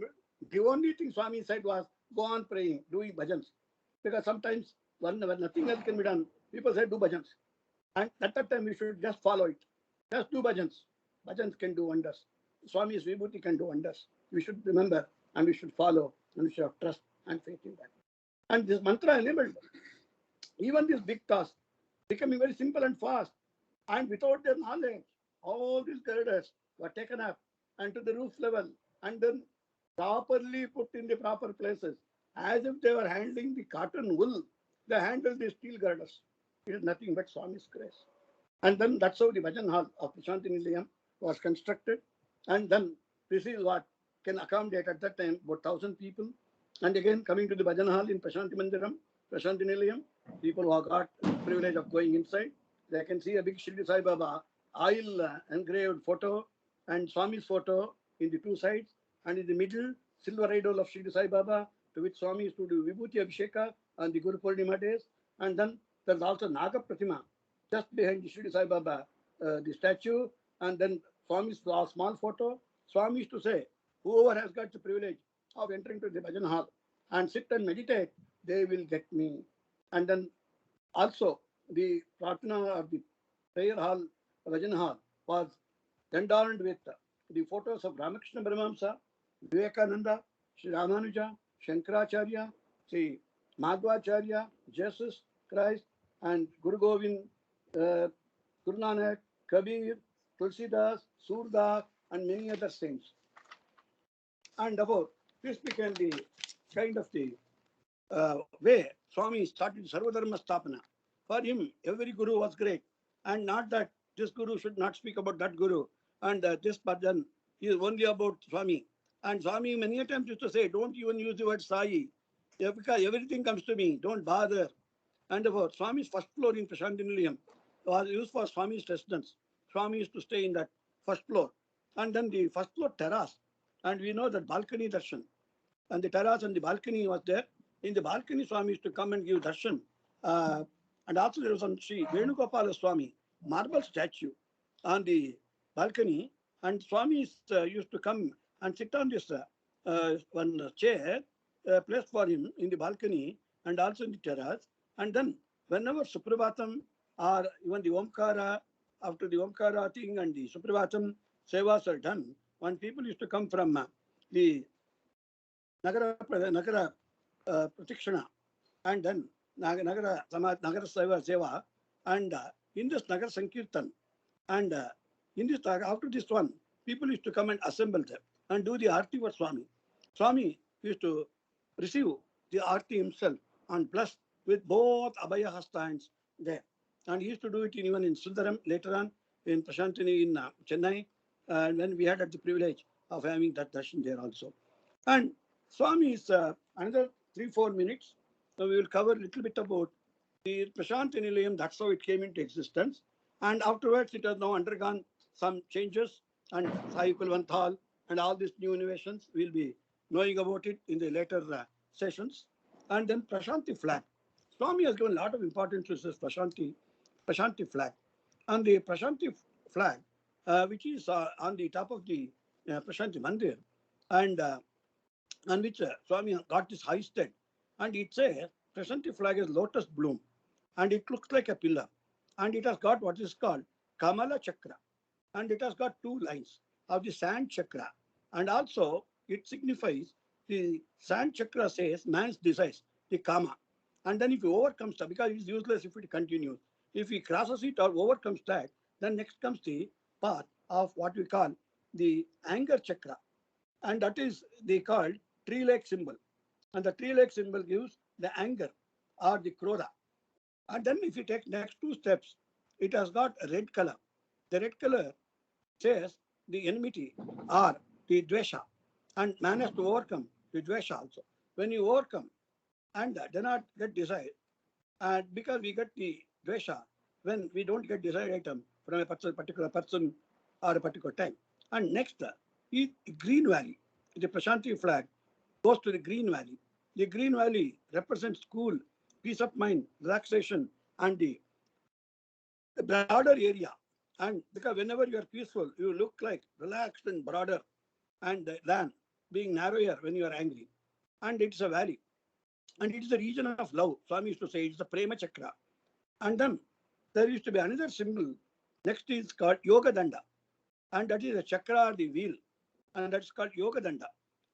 the only thing Swami said was, go on praying, doing bhajans. Because sometimes when nothing else can be done, people say, do bhajans. And at that time, we should just follow it. Just do bhajans. Bhajans can do wonders. Swami's Vibhuti can do wonders. We should remember and we should follow and we should have trust and faith in that. And this mantra enabled even this big task becoming very simple and fast. And without their knowledge, all these girders were taken up and to the roof level and then properly put in the proper places. As if they were handling the cotton wool, they handled the steel girders. It is nothing but Swami's grace. And then that's how the Bhajan Hall of Prashanti Nilayam was constructed. And then this is what can accommodate at that time about 1,000 people. And again, coming to the Bhajan Hall in Prashanti Mandiram, Prashanti Nilayam, people who have got the privilege of going inside, they can see a big Shirdi Sai Baba oil engraved photo and Swami's photo in the two sides, and in the middle, silver idol of Shirdi Sai Baba, to which Swami used to do Vibhuti Abhisheka on the Guru Purnima days. And then there's also Naga Pratima, just behind the Shirdi Sai Baba, the statue, and then Swami's small photo. Swami used to say, whoever has got the privilege of entering to the Bhajan Hall and sit and meditate, they will get me. And then also the Pratna or the prayer hall, Bhajan Hall, was adorned with the photos of Ramakrishna Paramahamsa, Vivekananda, Sri Ramanuja, Shankaracharya, Sri Madhvacharya, Jesus Christ, and Guru Govind, Guru Nanak, Kabir, Tulsidas, Surdas, and many other saints. And about this became the kind of the way Swami started Sarvadharma Stapana. For him, every guru was great. And not that this guru should not speak about that guru. And this bhajan is only about Swami. And Swami many times used to say, don't even use the word Sai. Because everything comes to me, don't bother. And therefore, Swami's first floor in Prashanti Nilayam was used for Swami's residence. Swami used to stay in that first floor. And then the first floor terrace. And we know that balcony darshan. And the terrace and the balcony was there. In the balcony, Swami used to come and give darshan. And also there was some Sri Venugopala Swami, marble statue on the balcony. And Swami used to come and sit on this one chair placed for him in the balcony and also in the terrace. And then whenever Suprabhatam or even the Omkara, after the Omkara thing and the Suprabhatam sevas are done, when people used to come from the Nagara Pratikshana and then Nagara Seva, and in this Nagar Sankirtan, and in this after this one, people used to come and assemble them and do the Aarti for Swami. Swami used to receive the Aarti himself and bless with both Abhaya Hasta hands there. And he used to do it even in Sundaram later on, in Prashantini in Chennai, and when we had the privilege of having that darshan there also. And Swami is another 3-4 minutes. So we will cover a little bit about the Prashanti Nilayam. That's how it came into existence. And afterwards, it has now undergone some changes. And Sai Kulvanthal and all these new innovations, we'll be knowing about it in the later sessions. And then Prashanti flag. Swami has given a lot of importance to this Prashanti flag. And the Prashanti flag, which is on the top of the Prashanti Mandir, and on which Swami got this high state. And it says, Prashanti flag is lotus bloom. And it looks like a pillar. And it has got what is called Kamala Chakra. And it has got 2 lines of the sand chakra. And also, it signifies the sand chakra says man's desires, the Kama. And then if he overcomes that, because it is useless if it continues. If he crosses it or overcomes that, then next comes the part of what we call the anger chakra, and that is they called tree-like symbol. And the tree-like symbol gives the anger or the krodha. And then if you take next two steps, it has got a red color. The red color says the enmity or the dvesha, and man has to overcome the dvesha also. When you overcome and do not get desired, and because we get the dvesha when we don't get desired item from a particular person or a particular time. And next is Green Valley. The Prashanti flag goes to the Green Valley. The Green Valley represents cool, peace of mind, relaxation, and the broader area. And because whenever you are peaceful, you look like relaxed and broader, and the land being narrower when you are angry. And it's a valley. And it is a region of love. Swami used to say it's the Prema Chakra. And then there used to be another symbol. Next is called Yoga Danda. And that is a chakra or the wheel. And that's called Yoga Danda.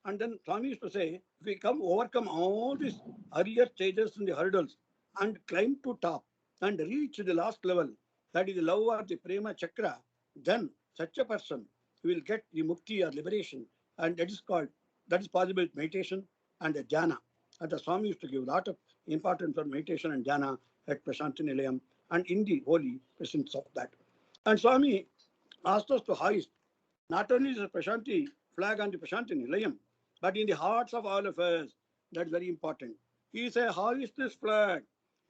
And then Swami used to say, if we overcome all these earlier stages and the hurdles and climb to top and reach the last level, that is the love or the Prema Chakra, then such a person will get the mukti or liberation. And that is possible with meditation and the jhana. And the Swami used to give a lot of importance on meditation and jhana at Prashanti Nilayam and in the holy presence of that. And Swami asked us to hoist not only the Prashanti flag on the Prashanti Nilayam, but in the hearts of all of us. That's very important. He said, hoist this flag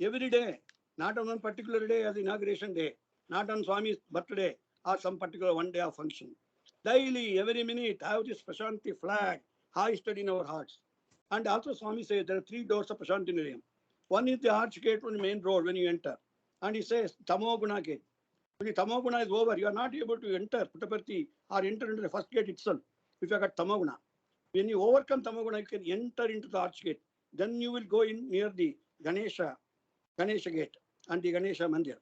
every day, not on one particular day as inauguration day, not on Swami's birthday or some particular one day of function. Daily, every minute, have this Prashanti flag hoisted in our hearts. And also Swami says there are three doors of Prashanti Nilayam. One is the arch gate on the main road when you enter. And he says, Tamo Guna gate. When the Tamoguna is over, you are not able to enter Puttaparthi or enter into the first gate itself if you have got Tamoguna. When you overcome Tamoguna, you can enter into the arch gate. Then you will go in near the Ganesha gate and the Ganesha Mandir.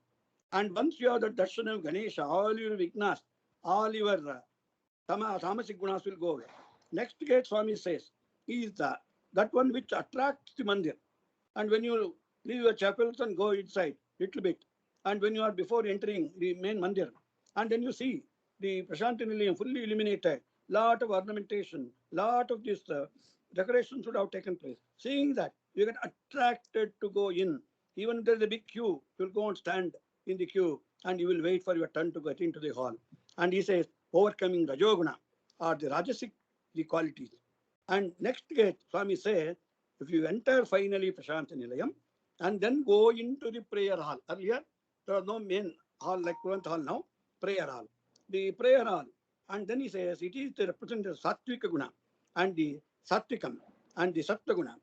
And once you have the darshan of Ganesha, all your vignas, all your tamasic gunas will go away. Next gate, Swami says, is that one which attracts the mandir. And when you leave your chapels and go inside little bit, and when you are before entering the main mandir, and then you see the Prashanti Nilayam fully illuminated, lot of ornamentation, lot of this decorations would have taken place. Seeing that, you get attracted to go in. Even if there is a big queue, you will go and stand in the queue, and you will wait for your turn to get into the hall. And he says, overcoming Rajoguna, or the Rajasic, the qualities. And next gate, Swami says, if you enter finally Prashanti Nilayam, and then go into the prayer hall. Earlier, there was no main hall like Kurant hall now, prayer hall. The prayer hall. And then he says, it is to represent the Sattvika Guna, and the Sattvikam, and the Sattva Guna.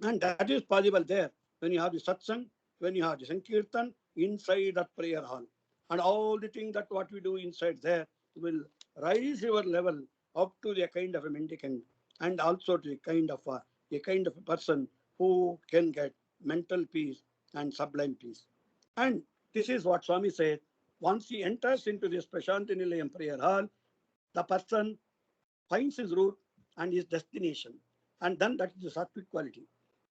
And that is possible there when you have the Satsang, when you have the Sankirtan inside that prayer hall. And all the things that what we do inside there will raise your level up to the kind of a mendicant, and also to the kind of a person who can get mental peace and sublime peace. And this is what Swami said. Once he enters into this Prashanti Nilayam prayer hall, the person finds his route and his destination. And then that is the sattvic quality.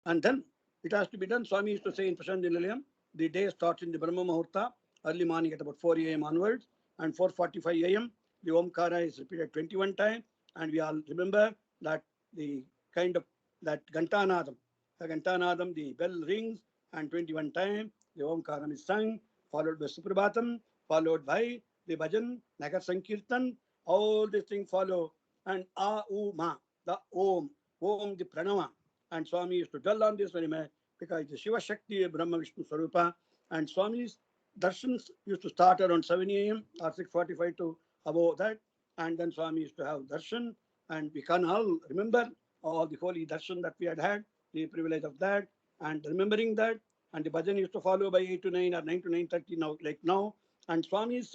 And then it has to be done. Swami used to say in Prashanti Nilayam, the day starts in the Brahma Muhurta, early morning at about 4 a.m. onwards, and 4:45 a.m. the Omkara is repeated 21 times. And we all remember that the kind of that Gantanadam, the bell rings, and 21 times the Omkaram is sung, followed by Suprabhatam, followed by the Bhajan, Nagar Sankirtan, all these things follow, and Ma, the Om, the Pranava. And Swami used to dwell on this very much because the Shiva Shakti, Brahma Vishnu Swarupa, and Swami's darshans used to start around 7 a.m. or 6:45 to above that. And then Swami used to have darshan, and we can all remember all the holy darshan that we had, the privilege of that, and remembering that. And the bhajan used to follow by 8 to 9 or 9 to 9:30 now, like now. And Swami's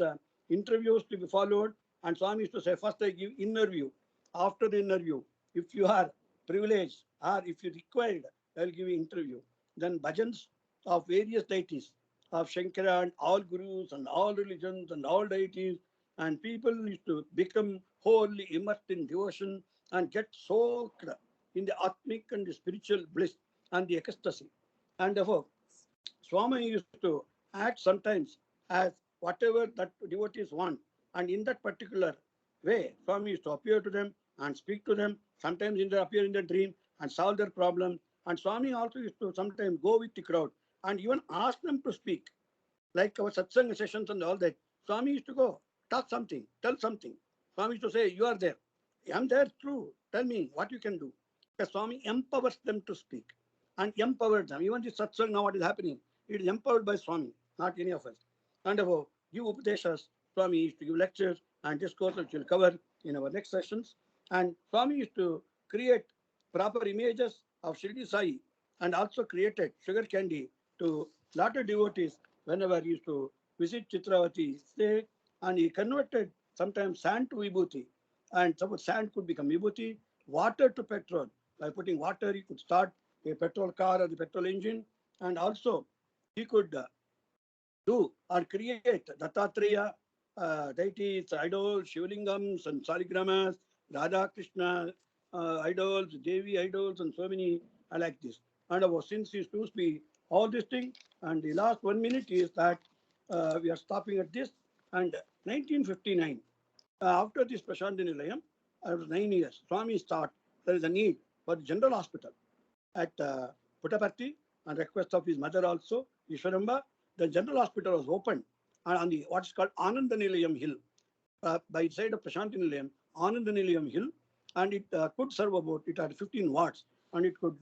interviews to be followed. And Swami used to say, first I give interview. After the interview, if you are privileged or if you required, I will give you interview. Then bhajans of various deities, of Shankara and all gurus and all religions and all deities, and people used to become wholly immersed in devotion and get soaked in the atmic and the spiritual bliss and the ecstasy. And therefore, Swami used to act sometimes as whatever that devotees want. And in that particular way, Swami used to appear to them and speak to them. Sometimes appear in the dream and solve their problem. And Swami also used to sometimes go with the crowd and even ask them to speak, like our satsanga sessions and all that. Swami used to go, talk something, tell something. Swami used to say, you are there. I'm there, true. Tell me what you can do. The Swami empowers them to speak and empowered them. Even the satsang now, what is happening, it is empowered by Swami, not any of us. And about give Upadeshas, Swami used to give lectures and discourse which we'll cover in our next sessions. And Swami used to create proper images of Shirdi Sai and also created sugar candy to lot of devotees whenever he used to visit Chitravati, stay, and he converted sometimes sand to vibhuti. And suppose sand could become vibhuti, water to petrol. By putting water, he could start a petrol car or the petrol engine. And also, he could do or create Dattatreya, deities, idols, Shivlingams, and Saligramas, Radha Krishna idols, Devi idols, and so many like this. And our sins is to be all these things. And the last 1 minute is that we are stopping at this. And 1959, after this Prashanthi Nilayam, after 9 years, Swami thought there is a need for the general hospital at Puttaparthi, on request of his mother also, Ishwaramba. The general hospital was opened on the what's called Ananda Nilayam Hill, by the side of Prashanthi Nilayam, Ananda Nilayam Hill, and it could serve about, it had 15 wards, and it could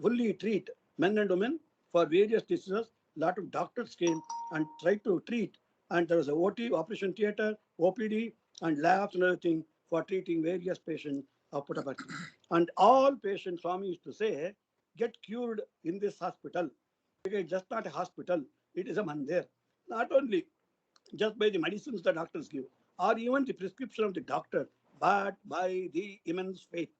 fully treat men and women for various diseases. A lot of doctors came and tried to treat, and there was a OT, operation theatre, OPD, and labs and everything for treating various patients of Puttaparthi. And all patients, Swami used to say, get cured in this hospital. Because it's just not a hospital, it is a mandir. Not only just by the medicines the doctors give, or even the prescription of the doctor, but by the immense faith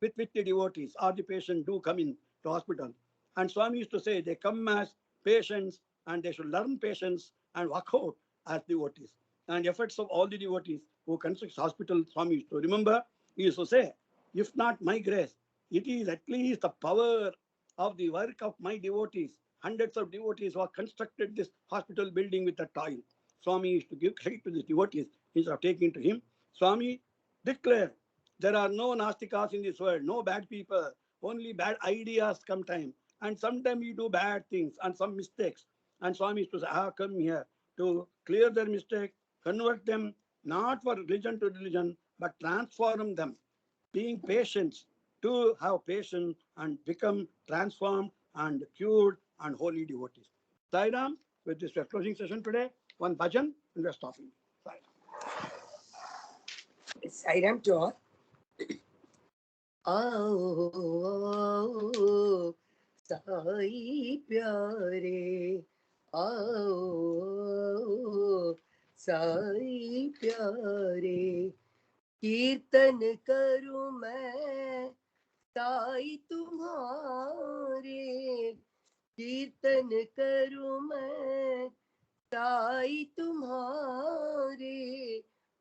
with which the devotees or the patient do come in to hospital. And Swami used to say they come as patients and they should learn patience and walk out as devotees. And efforts of all the devotees who construct hospital, Swami used to remember, he used to say, if not my grace, it is at least the power of the work of my devotees. Hundreds of devotees who have constructed this hospital building with a toil. Swami used to give credit to the devotees instead of taking to him. Swami declared, there are no Nastikas in this world, no bad people, only bad ideas sometime. And sometimes we do bad things and some mistakes. And Swami used to say, come here to clear their mistake, convert them, not for religion to religion, but transform them. Being patient, to have patience and become transformed and cured and holy devotees. Sai Ram, with this we are closing session today. One bhajan and we are stopping. Sai Ram. Sai Ram to all. आओ साई प्यारे, आओ साई प्यारे, कीर्तन करूं मैं साई तुम्हारे, कीर्तन करूं मैं साई तुम्हारे,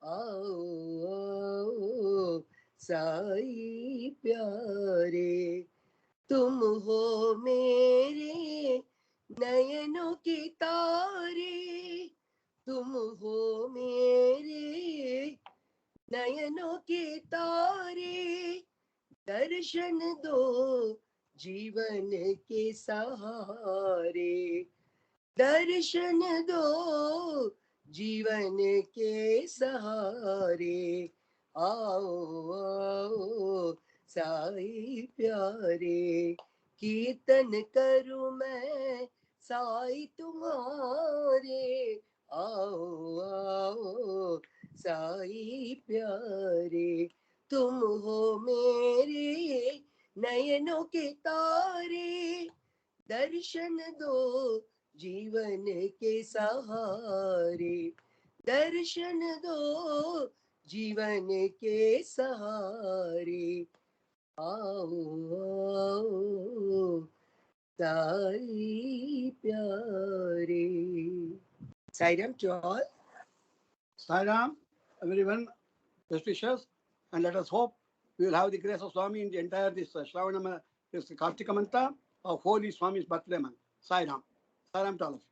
आओ आओ साई प्यारे, तुम हो मेरे नयनों के तारे, तुम हो मेरे नयनों के तारे, दर्शन दो जीवन के सहारे, दर्शन दो जीवन के सहारे, आओ आओ साई प्यारे, कीर्तन करूं मैं साई तुम्हारे, आओ आओ साई प्यारे, तुम हो मेरे नयनों के तारे, दर्शन दो जीवन के सहारे, दर्शन दो जीवन के सहारे, आओ आओ साई प्यारे. Sai Ram to all. Sai Ram, everyone, best wishes, and let us hope we will have the grace of Swami in the entire this Shravanama, this Kartika Manta of Holy Swami's birthday month. Sai Ram. Sai Ram to all of you.